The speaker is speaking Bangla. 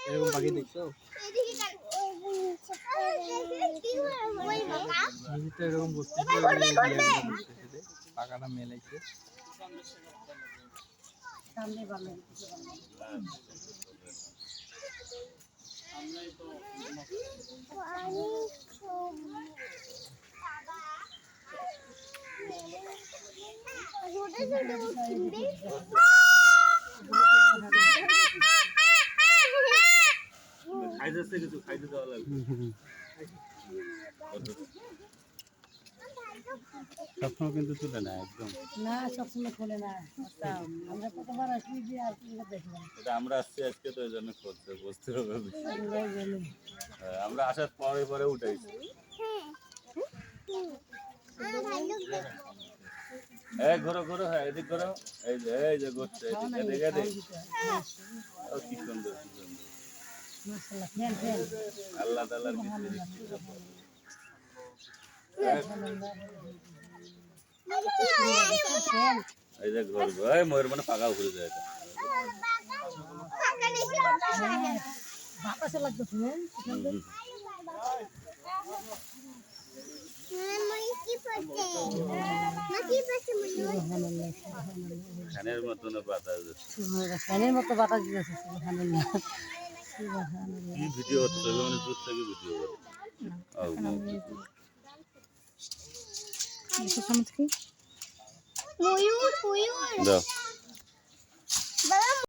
এরকম পাখি দেখছো? এরকম বসতেছে, পাখাটা মেলাইছে। খাইতেছে কিছু খাইতে দেওয়া লাগবে। সবসময় কিন্তু তুলে না একদম না, সবসময় খোলে না। আমরা কতবার আসি যে আর কি দেখলাম। এটা আমরা আসছি আজকে তো এই জন্য করতে বুঝতে হবে। আমরা আসার পরে পরে উঠাইছি। এই ঘোরো ঘোরো, হ্যাঁ এদিক ঘোরো। এই যে ঘুরছে এদিক এদিক। ও কি সুন্দর কি সুন্দর। আল্লাহ তাআলার এই যে ঘুরবো, এই ময়ূর মানে পাকা ঘুরে যায়। বাতাসে লাগতেছে। ফ্যানের মতন বাতাস ফ্যানের মতো বাতাস দিতেছে। কি ভিডিও হচ্ছে মানে দূর থেকে ভিডিও করে দাও।